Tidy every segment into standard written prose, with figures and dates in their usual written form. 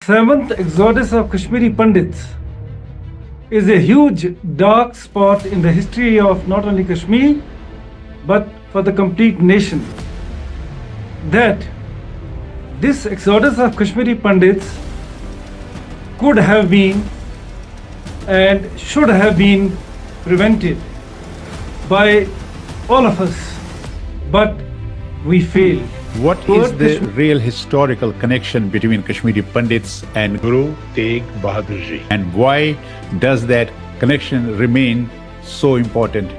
seventh exodus of Kashmiri Pandits is a huge dark spot in the history of not only Kashmir but for the complete nation. That this exodus of Kashmiri Pandits could have been and should have been prevented by all of us, but we failed. What is the real historical connection between Kashmiri Pandits and Guru Tegh Bahadur Ji? And why does that connection remain so important?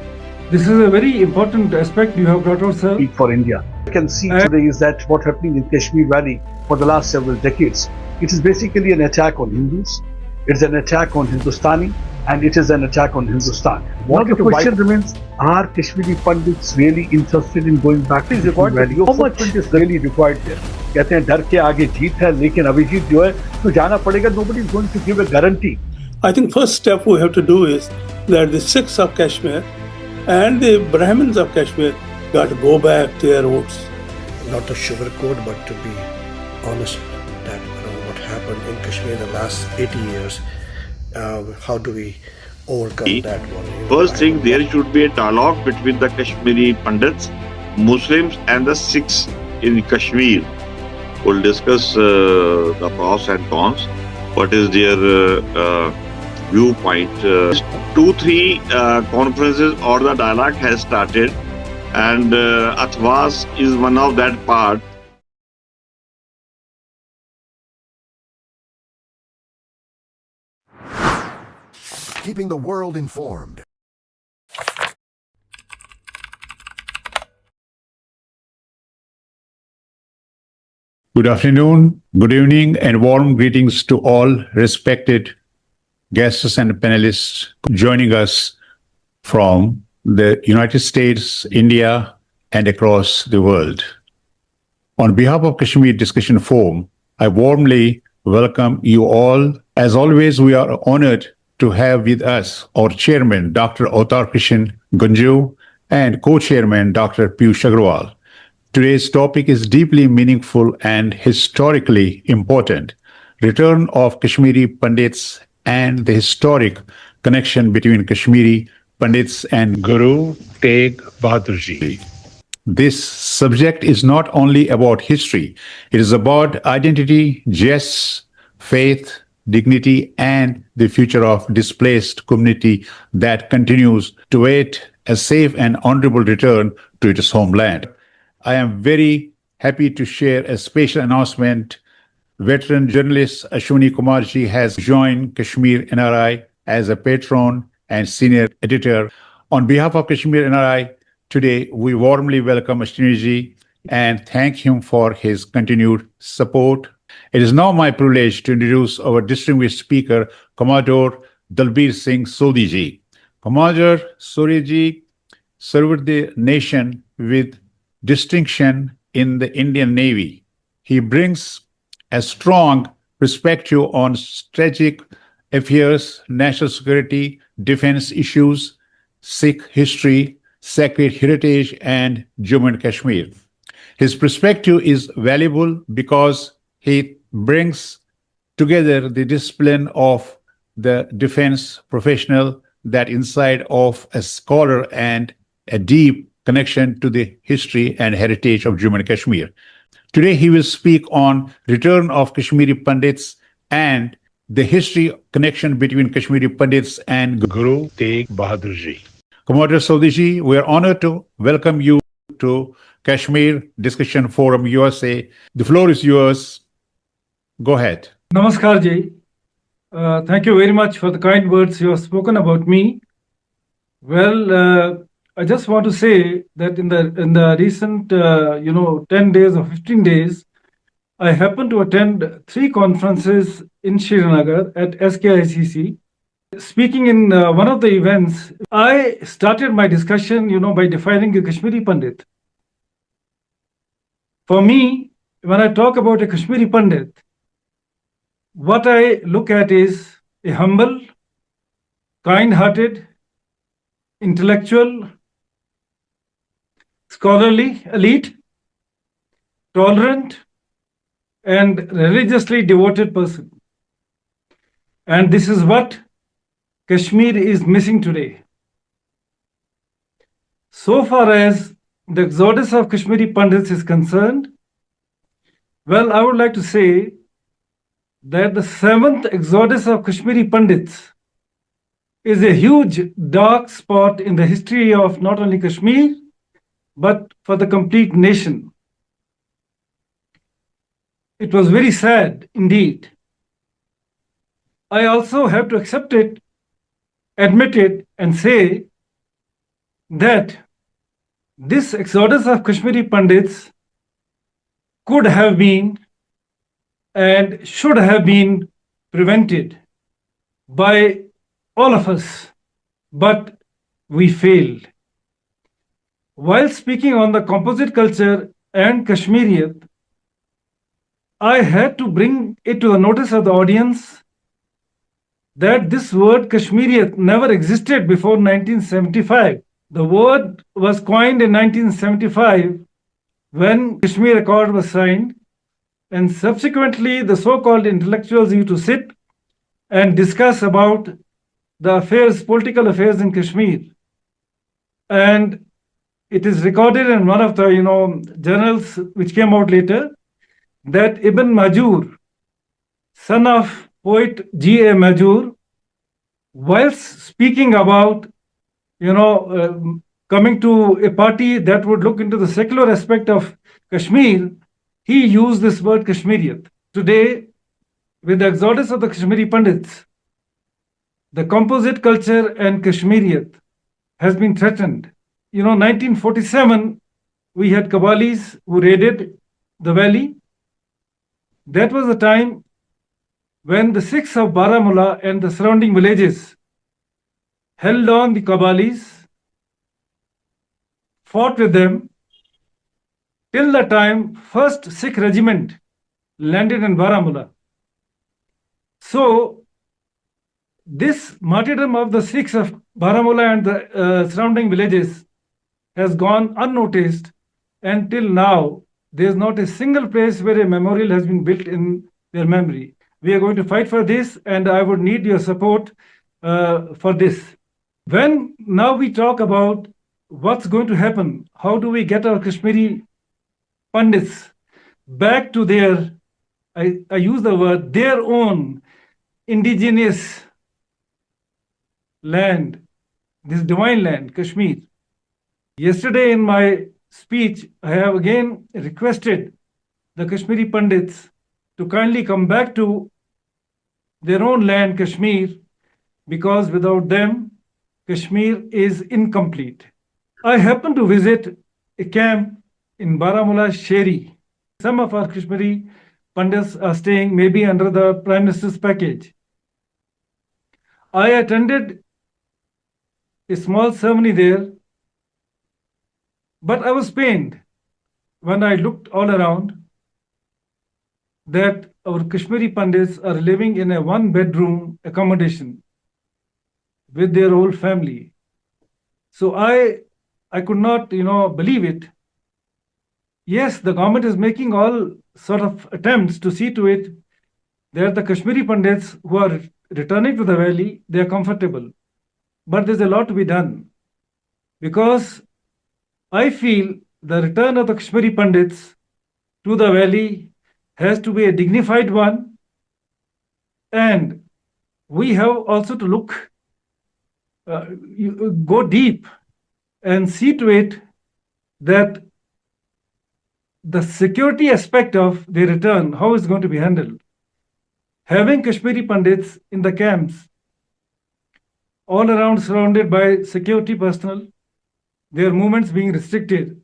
This is a very important aspect you have brought out, sir. For India. I can see today is that what happening in Kashmir Valley for the last several decades. It is basically an attack on Hindus, it's an attack on Hindustani, and it is an attack on Hindustan. What the question remains, are Kashmiri Pandits really interested in going back to Kashmir Valley? How much is really required there? कहते हैं डर के आगे जीत है, लेकिन अभिजीत जो है तो जाना पड़ेगा. Nobody is going to give a guarantee. I think first step we have to do is that the Sikhs of Kashmir and the Brahmins of Kashmir got to go back to their roots. Not to sugarcoat, but to be honest that what happened in Kashmir in the last 80 years, how do we overcome that one? First thing, there should be a dialogue between the Kashmiri Pandits, Muslims and the Sikhs in Kashmir. We'll discuss the pros and cons, what is their viewpoint. 2-3 conferences or the dialogue has started, and Athwas is one of that part. Keeping the world informed. Good afternoon, good evening, and warm greetings to all respected guests and panelists joining us from the United States, India, and across the world. On behalf of Kashmir Discussion Forum, I warmly welcome you all. As always, we are honored to have with us our chairman, Dr. Avtar Krishan Gunju, and co-chairman, Dr. Piyush Agrawal. Today's topic is deeply meaningful and historically important: return of Kashmiri Pandits and the historic connection between Kashmiri Pandits and Guru Tegh Bahadur Ji. This subject is not only about history, it is about identity, jests, faith, dignity, and the future of displaced community that continues to wait a safe and honorable return to its homeland. I am very happy to share a special announcement. Veteran journalist Ashwini Kumar Ji has joined Kashmir NRI as a patron and senior editor. On behalf of Kashmir NRI, today we warmly welcome Ashwini Ji and thank him for his continued support. It is now my privilege to introduce our distinguished speaker, Commodore Dalbir Singh Sodhi Ji. Commodore Sodhi Ji served the nation with distinction in the Indian Navy. He brings a strong perspective on strategic affairs, national security, defense issues, Sikh history, sacred heritage, and Jammu and Kashmir. His perspective is valuable because he brings together the discipline of the defense professional, that insight of a scholar, and a deep connection to the history and heritage of Jammu and Kashmir. Today he will speak on return of Kashmiri Pandits and the history connection between Kashmiri Pandits and Guru Tegh Bahadur Ji. Commodore Sodhi Ji, we are honored to welcome you to Kashmir Discussion Forum USA. The floor is yours. Go ahead. Namaskar Ji. Thank you very much for the kind words you have spoken about me. Well, I just want to say that in the recent 10 days or 15 days, I happened to attend 3 conferences in Srinagar at SKICC. Speaking in one of the events, I started my discussion, by defining the Kashmiri Pandit. For me, when I talk about a Kashmiri Pandit, what I look at is a humble, kind-hearted, intellectual, scholarly, elite, tolerant, and religiously devoted person. And this is what Kashmir is missing today. So far as the exodus of Kashmiri Pandits is concerned, well, I would like to say that the seventh exodus of Kashmiri Pandits is a huge dark spot in the history of not only Kashmir, but for the complete nation. It was very sad indeed. I also have to accept it, admit it, and say that this exodus of Kashmiri Pandits could have been and should have been prevented by all of us, but we failed. While speaking on the composite culture and Kashmiriyat, I had to bring it to the notice of the audience that this word Kashmiriyat never existed before 1975. The word was coined in 1975 when Kashmir Accord was signed, and subsequently the so-called intellectuals used to sit and discuss about the affairs, political affairs in Kashmir. And it is recorded in one of the journals which came out later that Ibn Majur, son of poet G.A. Majur, whilst speaking about coming to a party that would look into the secular aspect of Kashmir, he used this word Kashmiriyat. Today, with the exodus of the Kashmiri Pandits, the composite culture and Kashmiriyat has been threatened. 1947, we had Qawwalis who raided the valley. That was the time when the Sikhs of Baramulla and the surrounding villages held on the Qawwalis, fought with them, till the time first Sikh regiment landed in Baramulla. So, this martyrdom of the Sikhs of Baramulla and the surrounding villages has gone unnoticed, and till now, there is not a single place where a memorial has been built in their memory. We are going to fight for this, and I would need your support for this. When now we talk about what's going to happen, how do we get our Kashmiri Pandits back to their, I use the word, their own indigenous land, this divine land, Kashmir. Yesterday in my speech, I have again requested the Kashmiri Pandits to kindly come back to their own land, Kashmir, because without them, Kashmir is incomplete. I happened to visit a camp in Baramulla, Sheri. Some of our Kashmiri Pandits are staying maybe under the Prime Minister's package. I attended a small ceremony there, but I was pained when I looked all around that our Kashmiri Pandits are living in a one-bedroom accommodation with their whole family. So I could not, believe it. Yes, the government is making all sort of attempts to see to it that the Kashmiri Pandits who are returning to the valley, they are comfortable. But there's a lot to be done, because I feel the return of the Kashmiri Pandits to the valley has to be a dignified one, and we have also to look, go deep and see to it that the security aspect of their return, how is going to be handled. Having Kashmiri Pandits in the camps, all around surrounded by security personnel, their movements being restricted,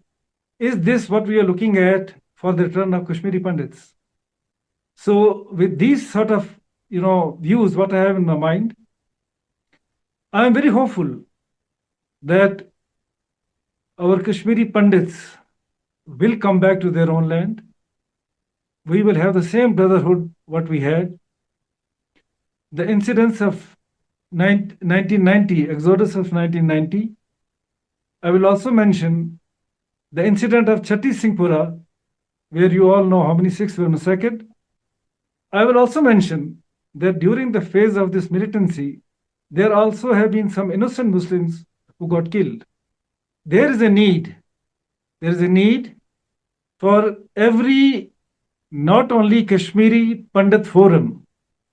is this what we are looking at for the return of Kashmiri Pandits? So with these sort of views, what I have in my mind, I am very hopeful that our Kashmiri Pandits will come back to their own land. We will have the same brotherhood what we had. The incidents of 1990, exodus of 1990. I will also mention the incident of Chatti Singhpura, where you all know how many Sikhs were massacred. I will also mention that during the phase of this militancy, there also have been some innocent Muslims who got killed. There is a need for every, not only Kashmiri Pandit forum,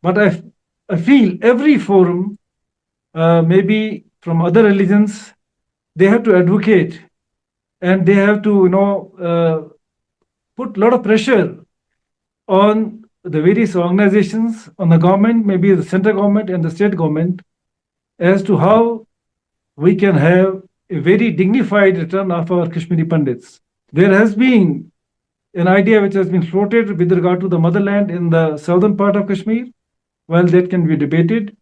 but I feel every forum, maybe from other religions, they have to advocate and they have to, put a lot of pressure on the various organizations, on the government, maybe the central government and the state government, as to how we can have a very dignified return of our Kashmiri Pandits. There has been an idea which has been floated with regard to the motherland in the southern part of Kashmir. Well, that can be debated,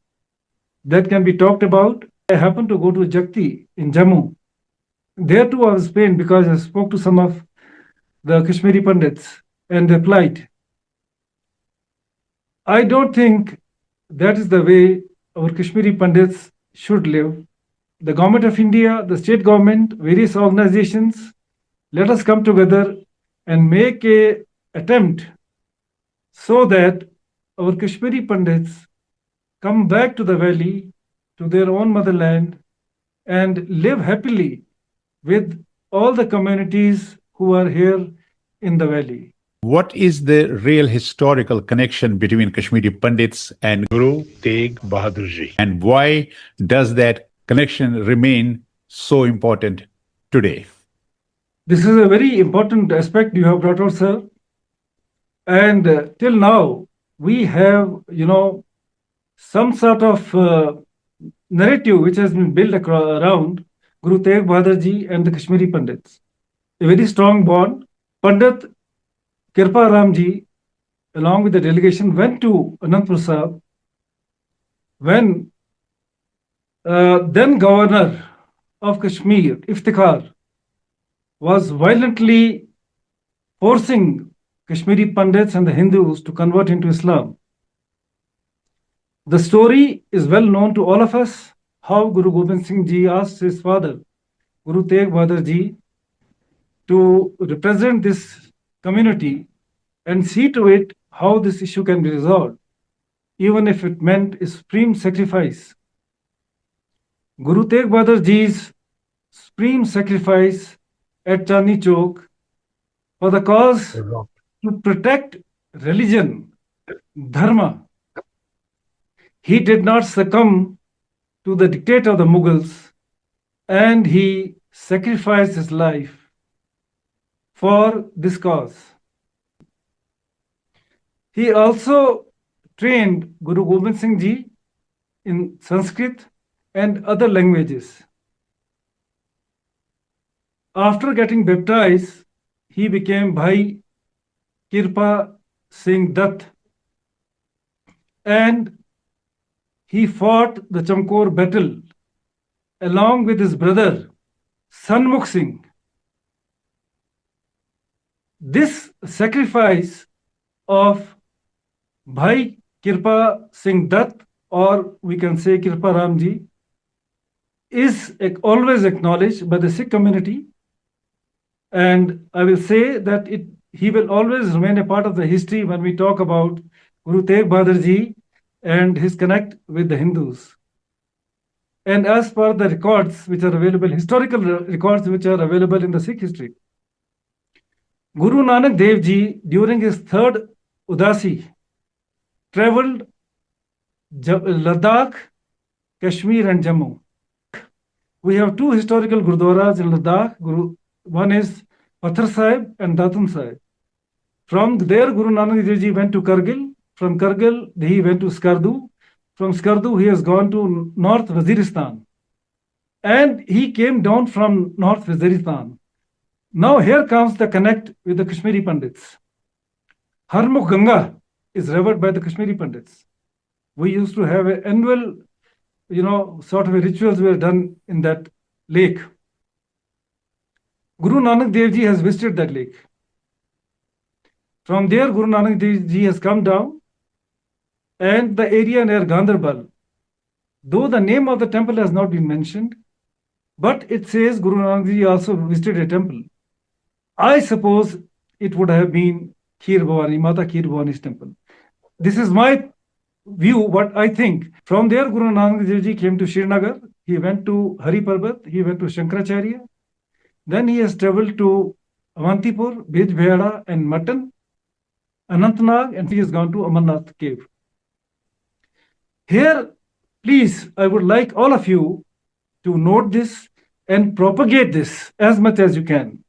that can be talked about. I happened to go to Jakti in Jammu. There too I was pained because I spoke to some of the Kashmiri Pandits and their plight. I don't think that is the way our Kashmiri Pandits should live. The government of India, the state government, various organizations, let us come together and make a attempt so that our Kashmiri Pandits come back to the valley, to their own motherland, and live happily with all the communities who are here in the valley. What is the real historical connection between Kashmiri Pandits and Guru Tegh Bahadur Ji? And why does that connection remain so important today? This is a very important aspect you have brought out, sir. And till now, we have, some sort of narrative which has been built around Guru Tegh Bahadur Ji and the Kashmiri Pandits. A very strong bond. Pandit Kirpa Ram Ji, along with the delegation, went to Anandpur Sahib when then governor of Kashmir, Iftikhar, was violently forcing Kashmiri Pandits and the Hindus to convert into Islam. The story is well known to all of us, how Guru Gobind Singh Ji asked his father, Guru Tegh Bahadur Ji, to represent this community and see to it how this issue can be resolved, even if it meant a supreme sacrifice. Guru Tegh Bahadur Ji's supreme sacrifice at Chandni Chowk for the cause to protect religion, dharma. He did not succumb to the dictate of the Mughals, and he sacrificed his life for this cause. He also trained Guru Gobind Singh Ji in Sanskrit and other languages. After getting baptized, he became Bhai Kirpa Singh Dutt, and he fought the Chamkor battle along with his brother Sanmukh Singh. This sacrifice of Bhai Kirpa Singh Dutt, or we can say Kirpa Ram Ji, is always acknowledged by the Sikh community, and I will say that he will always remain a part of the history when we talk about Guru Tegh Bahadur Ji and his connect with the Hindus. And as per the records which are available, historical records which are available in the Sikh history, Guru Nanak Dev Ji, during his third Udasi, traveled Ladakh, Kashmir and Jammu. We have two historical Gurdwaras in Ladakh. One is Pathar Sahib and Datan Sahib. From there, Guru Nanak Dev Ji went to Kargil. From Kargil, he went to Skardu. From Skardu, he has gone to North Waziristan. And he came down from North Waziristan. Now here comes the connect with the Kashmiri Pandits. Harmukh Ganga is revered by the Kashmiri Pandits. We used to have an annual, sort of rituals were done in that lake. Guru Nanak Dev Ji has visited that lake. From there, Guru Nanak Dev Ji has come down, and the area near Gandarbal, though the name of the temple has not been mentioned, but it says Guru Nanak Dev Ji also visited a temple. I suppose it would have been Kheer Bhavani, Mata Kheer Bhavani's temple. This is my view, what I think, from there Guru Nanak Dev Ji came to Srinagar, he went to Hari Parbat, he went to Shankaracharya, then he has traveled to Avantipur, Bijbehara and Mutton, Anantnag, and he has gone to Amarnath cave. Here, please, I would like all of you to note this and propagate this as much as you can.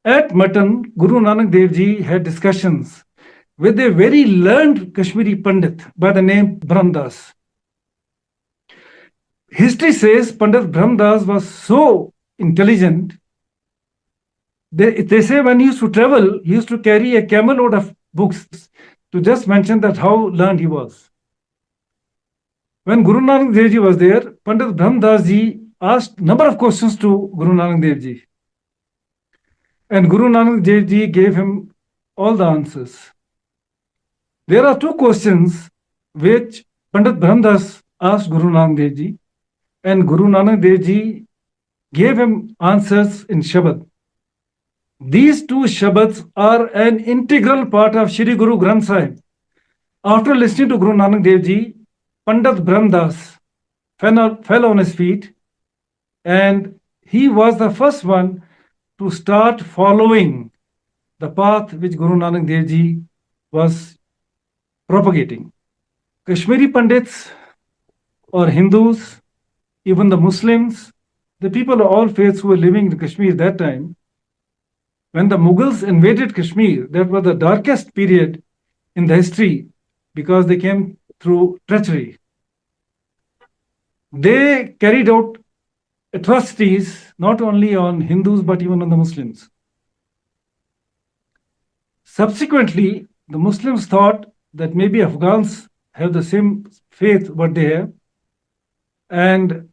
At Mutton, Guru Nanak Dev Ji had discussions with a very learned Kashmiri Pandit by the name Brahmdas. History says Pandit Brahmdas was so intelligent. They say when he used to travel, he used to carry a camel load of books, to just mention that how learned he was. When Guru Nanak Dev Ji was there, Pandit Brahmdas Ji asked number of questions to Guru Nanak Dev Ji. And Guru Nanak Dev Ji gave him all the answers. There are two questions which Pandit Brahmdas asked Guru Nanak Dev Ji, and Guru Nanak Dev Ji gave him answers in Shabad. These two Shabads are an integral part of Shri Guru Granth Sahib. After listening to Guru Nanak Dev Ji, Pandit Brahmdas fell on his feet, and he was the first one to start following the path which Guru Nanak Dev Ji was propagating. Kashmiri Pandits or Hindus, even the Muslims, the people of all faiths who were living in Kashmir that time, when the Mughals invaded Kashmir, that was the darkest period in the history because they came through treachery. They carried out atrocities not only on Hindus but even on the Muslims. Subsequently, the Muslims thought that maybe Afghans have the same faith what they have, and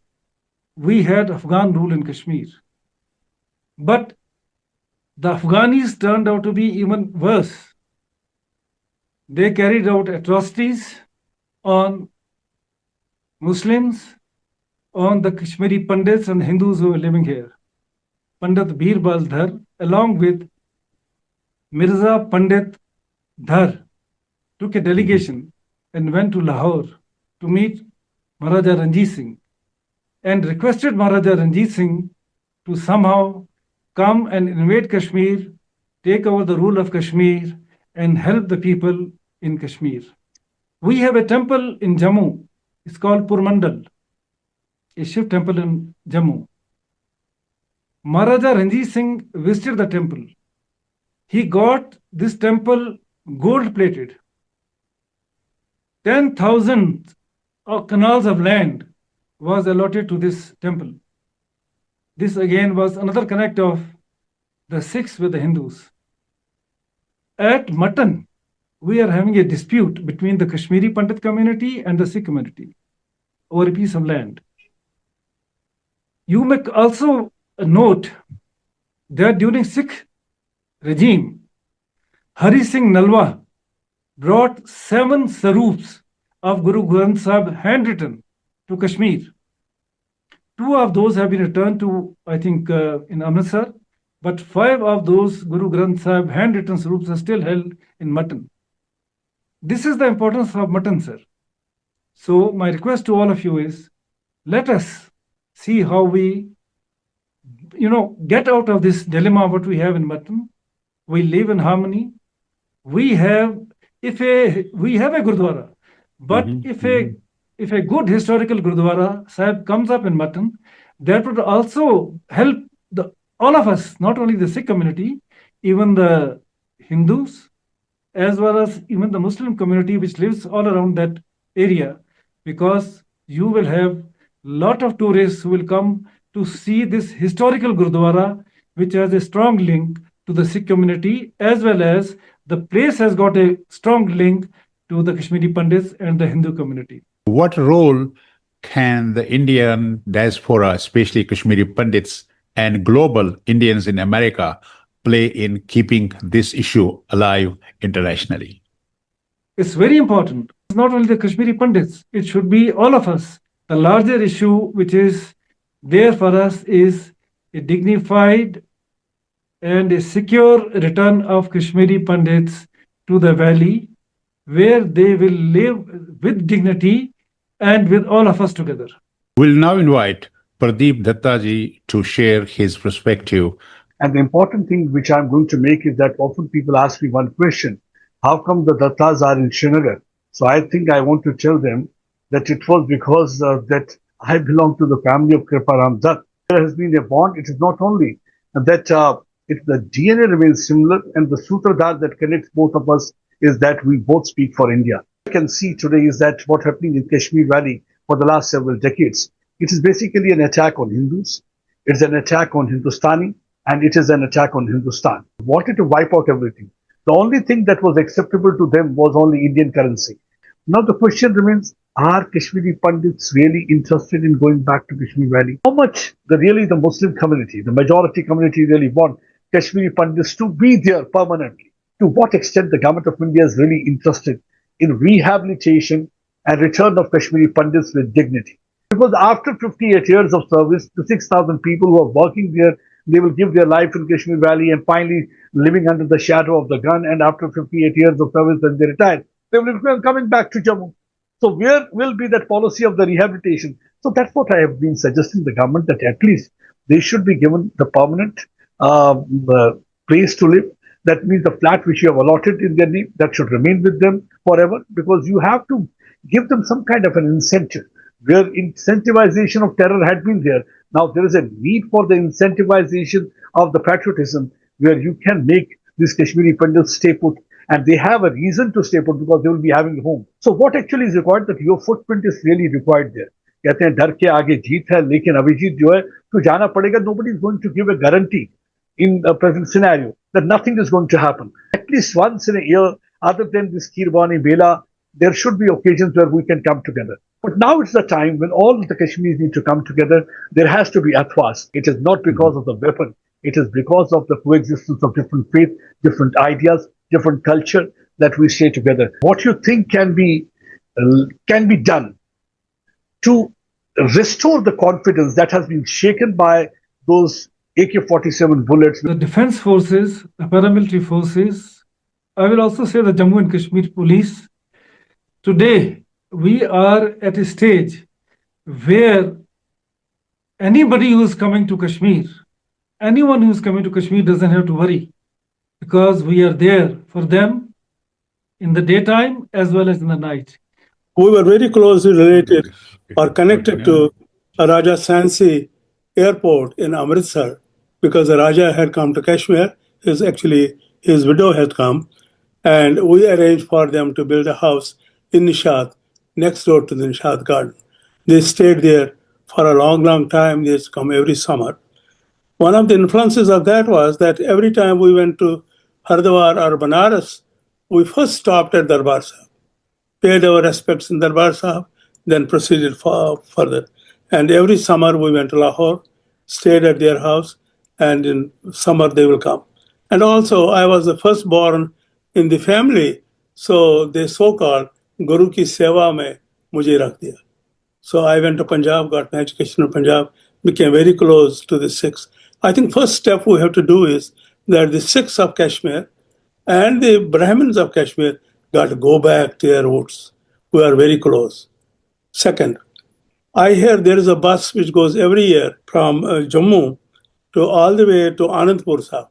we had Afghan rule in Kashmir. But the Afghanis turned out to be even worse. They carried out atrocities on Muslims, on the Kashmiri Pandits and Hindus who were living here. Pandit Birbal Dhar, along with Mirza Pandit Dhar, took a delegation and went to Lahore to meet Maharaja Ranjit Singh and requested Maharaja Ranjit Singh to somehow come and invade Kashmir, take over the rule of Kashmir, and help the people in Kashmir. We have a temple in Jammu. It's called Purmandal, a Shiv temple in Jammu. Maharaja Ranjit Singh visited the temple. He got this temple gold-plated. 10,000 canals of land was allotted to this temple. This again was another connect of the Sikhs with the Hindus. At Mutton, we are having a dispute between the Kashmiri Pandit community and the Sikh community over a piece of land. You may also note that during Sikh regime, Hari Singh Nalwa brought 7 sarups of Guru Granth Sahib handwritten to Kashmir. 2 of those have been returned to, I think, in Amritsar, but 5 of those Guru Granth Sahib handwritten sarups are still held in Mutton. This is the importance of Mutton, sir. So my request to all of you is, let us see how we, get out of this dilemma what we have in Mutton. We live in harmony. We have a Gurdwara, but if a good historical Gurdwara Sahib comes up in Mutton, that would also help all of us, not only the Sikh community, even the Hindus, as well as even the Muslim community which lives all around that area, because you will have lot of tourists who will come to see this historical Gurdwara, which has a strong link to the Sikh community, as well as the place has got a strong link to the Kashmiri Pandits and the Hindu community. What role can the Indian diaspora, especially Kashmiri Pandits and global Indians in America, play in keeping this issue alive internationally? It's very important. It's not only the Kashmiri Pandits, it should be all of us. The larger issue which is there for us is a dignified and a secure return of Kashmiri Pandits to the valley where they will live with dignity and with all of us together. We'll now invite Pradeep Dattaji to share his perspective. And the important thing which I'm going to make is that often people ask me one question: how come the Dattas are in Srinagar? So I think I want to tell them that it was because that I belong to the family of Kriparam Dutt. There has been a bond. It is not only that the DNA remains similar, and the Sutradhar that connects both of us is that we both speak for India. What I can see today is that what's happening in Kashmir Valley for the last several decades, it is basically an attack on Hindus. It's an attack on Hindustani, and it is an attack on Hindustan. They wanted to wipe out everything. The only thing that was acceptable to them was only Indian currency. Now the question remains, are Kashmiri Pandits really interested in going back to Kashmir Valley? How much the Muslim community, the majority community really want Kashmiri Pandits to be there permanently? To what extent the government of India is really interested in rehabilitation and return of Kashmiri Pandits with dignity? Because after 58 years of service, the 6,000 people who are working there, they will give their life in Kashmir Valley and finally living under the shadow of the gun. And after 58 years of service, when they retire, they will be coming back to Jammu. So where will be that policy of the rehabilitation? So that's what I have been suggesting the government, that at least they should be given the permanent place to live. That means the flat which you have allotted in their name, that should remain with them forever, because you have to give them some kind of an incentive. Where incentivization of terror had been there, now there is a need for the incentivization of the patriotism, where you can make these Kashmiri Pandits stay put, and they have a reason to stay put because they will be having a home. So what actually is required, that your footprint is really required there. कहते हैं डर के आगे जीत है, लेकिन अभिजीत जो है तो जाना पड़ेगा. Nobody is going to give a guarantee in the present scenario that nothing is going to happen. At least once in a year, other than this Kirbani Bela, there should be occasions where we can come together. But now it's the time when all the Kashmiris need to come together. There has to be Athwas. It is not because of the weapon. It is because of the coexistence of different faith, different ideas, different culture, that we stay together. What you think can be done to restore the confidence that has been shaken by those AK-47 bullets? The defense forces, the paramilitary forces, I will also say the Jammu and Kashmir police. Today, we are at a stage where anybody who is coming to Kashmir, anyone who is coming to Kashmir doesn't have to worry, because we are there for them in the daytime as well as in the night. We were very closely related or connected to Raja Sansi Airport in Amritsar, because the Raja had come to Kashmir. His widow had come, and we arranged for them to build a house in Nishad, next door to the Nishad garden. They stayed there for a long, long time. They used to come every summer. One of the influences of that was that every time we went to Hardwar or Banaras, we first stopped at Darbar Sahib, paid our respects in Darbar Sahib, then proceeded further. And every summer we went to Lahore, stayed at their house, and in summer they will come. And also, I was the firstborn in the family, so they so-called Guru ki seva mein mujhe rakh diya. So I went to Punjab, got my education in Punjab, became very close to the Sikhs. I think first step we have to do is that the Sikhs of Kashmir and the Brahmins of Kashmir got to go back to their roots. We are very close. Second, I hear there is a bus which goes every year from Jammu to all the way to Anandpur Sahib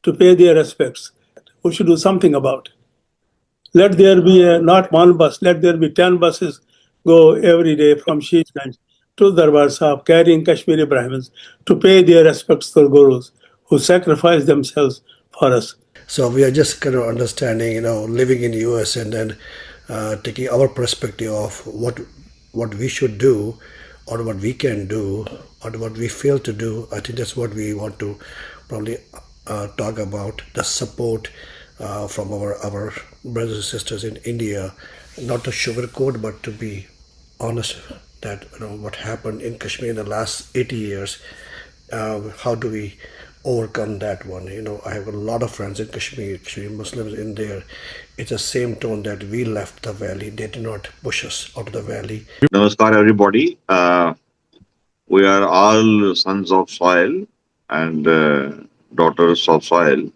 to pay their respects. We should do something about it. Let there be not one bus, let there be 10 buses go every day from Sheeshganj to Darbar Sahib, carrying Kashmiri Brahmins to pay their respects to the Gurus who sacrificed themselves for us. So we are just kind of understanding, living in the US and then taking our perspective of what we should do or what we can do or what we fail to do. I think that's what we want to probably talk about, the support from our brothers and sisters in India, not to sugarcoat but to be honest that what happened in Kashmir in the last 80 years, how do we overcome that one? I have a lot of friends in Kashmir Muslims in there. It's the same tone that we left the valley. They did not push us out of the valley. Namaskar everybody. We are all sons of soil and daughters of soil.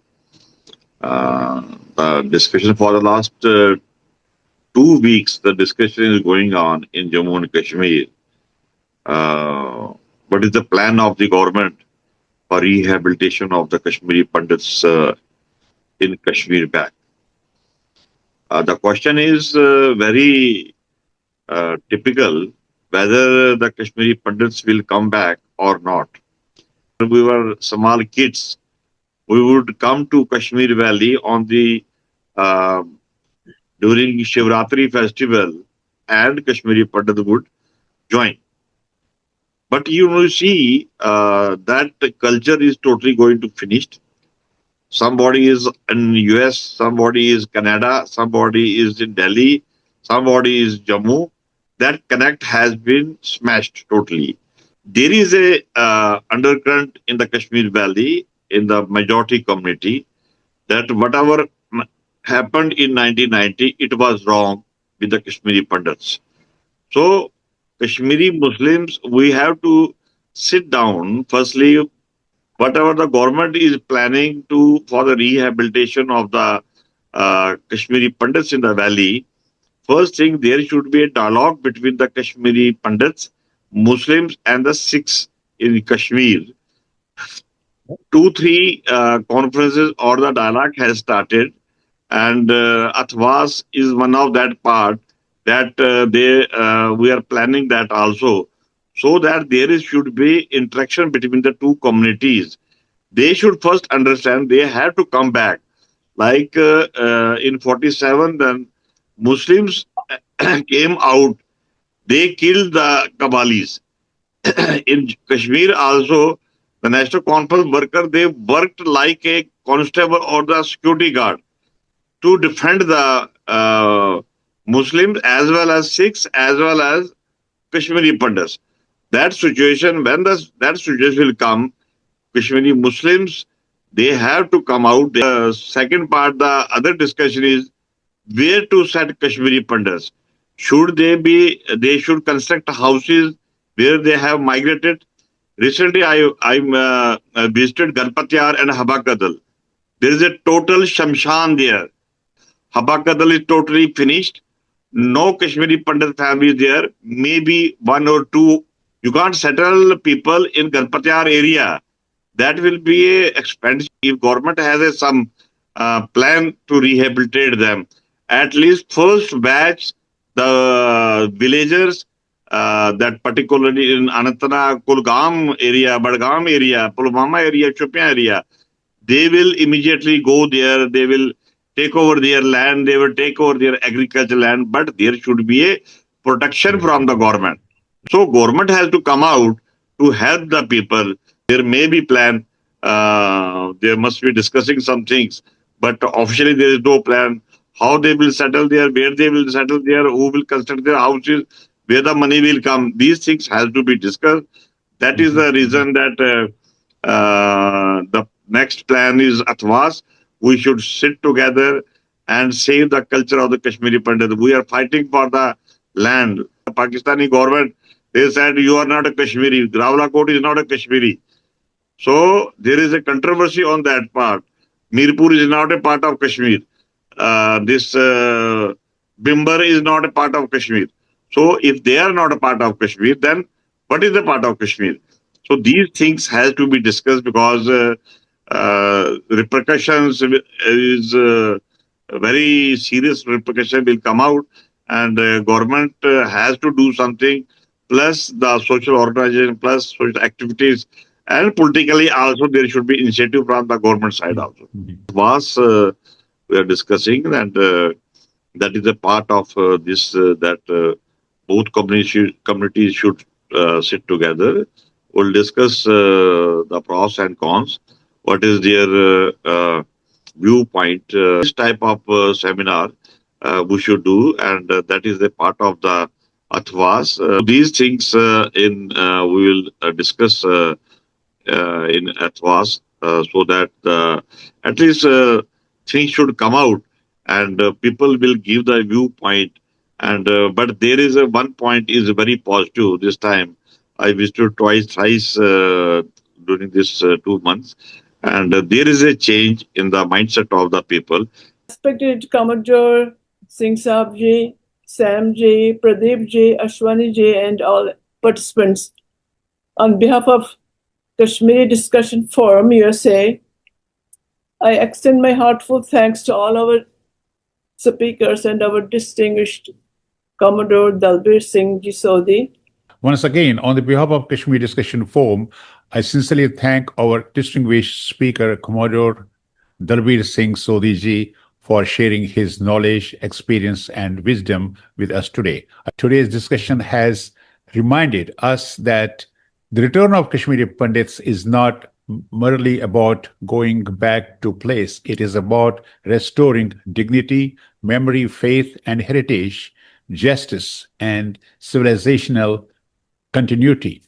discussion for the last 2 weeks. The discussion is going on in Jammu and Kashmir. What is the plan of the government for rehabilitation of the Kashmiri Pandits in Kashmir back? The question is very typical, whether the Kashmiri Pandits will come back or not. When we were small kids, we would come to Kashmir Valley on the during Shivratri festival, and Kashmiri Pandit would join. But you see that culture is totally going to finish. Somebody is in US, somebody is Canada, somebody is in Delhi, somebody is Jammu. That connect has been smashed totally. There is a undercurrent in the Kashmir Valley, in the majority community, that whatever happened in 1990, it was wrong with the Kashmiri Pandits. So, Kashmiri Muslims, we have to sit down. Firstly, whatever the government is planning to for the rehabilitation of the Kashmiri Pandits in the valley, first thing, there should be a dialogue between the Kashmiri Pandits, Muslims, and the Sikhs in Kashmir. 2-3 conferences or the dialogue has started, and Athwas is one of that part that we are planning that also, so that should be interaction between the two communities. They should first understand they have to come back. Like in 47, then Muslims came out, they killed the Kabalis. In Kashmir also, the National Conference worker, they worked like a constable or the security guard to defend the Muslims as well as Sikhs as well as Kashmiri Pandits. That situation, when that situation will come, Kashmiri Muslims, they have to come out. The second part, the other discussion is where to set Kashmiri Pandits. Should they should construct houses where they have migrated. Recently, I visited Garpatiyar and Habakadal. There is a total Shamshan there. Habakadal is totally finished. No Kashmiri Pandit families there. Maybe one or two. You can't settle people in Garpatiyar area. That will be a expensive. If government has some plan to rehabilitate them, at least first batch the villagers that particularly in Anantnag, Kulgam area, Badgam area, Pulwama area, Shopian area, they will immediately go there. They will take over their land. They will take over their agricultural land. But there should be a protection from the government. So government has to come out to help the people. There may be plan. They must be discussing some things. But officially there is no plan. How they will settle there, where they will settle there, who will construct their houses, where the money will come. These things have to be discussed. That is the reason that the next plan is Athwas. We should sit together and save the culture of the Kashmiri Pandit. We are fighting for the land. The Pakistani government, they said, you are not a Kashmiri. Rawalakot is not a Kashmiri. So there is a controversy on that part. Mirpur is not a part of Kashmir. This Bimbar is not a part of Kashmir. So if they are not a part of Kashmir, then what is the part of Kashmir? So these things has to be discussed because repercussions is very serious repercussion will come out, and government has to do something, plus the social organization, plus social activities, and politically also there should be initiative from the government side also. We are discussing, and that is a part of this that both communities should sit together. We'll discuss the pros and cons. What is their viewpoint? This type of seminar we should do, and that is a part of the Athwas. These things we will discuss in Athwas so that at least things should come out, and people will give the viewpoint. And but there is one point is very positive this time. I visited thrice during this 2 months, and there is a change in the mindset of the people. Respected Commodore Singh Ji, Sam Ji, Pradeep Ji, Ashwani Ji, and all participants. On behalf of Kashmiri Discussion Forum, USA, I extend my heartful thanks to all our speakers and our distinguished Commodore Dalbir Singh Sodhi. Once again, on the behalf of Kashmir Discussion Forum, I sincerely thank our distinguished speaker, Commodore Dalbir Singh Sodhi ji, for sharing his knowledge, experience, and wisdom with us today. Today's discussion has reminded us that the return of Kashmiri Pandits is not merely about going back to place. It is about restoring dignity, memory, faith, and heritage, justice, and civilizational continuity.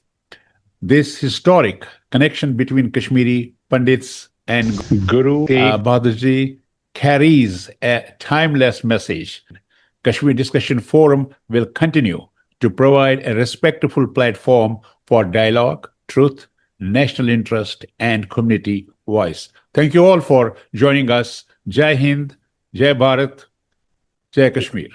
This historic connection between Kashmiri Pandits and Guru Tegh Bahadur Ji carries a timeless message. Kashmir Discussion Forum will continue to provide a respectful platform for dialogue, truth, national interest, and community voice. Thank you all for joining us. Jai Hind, Jai Bharat, Jai Kashmir.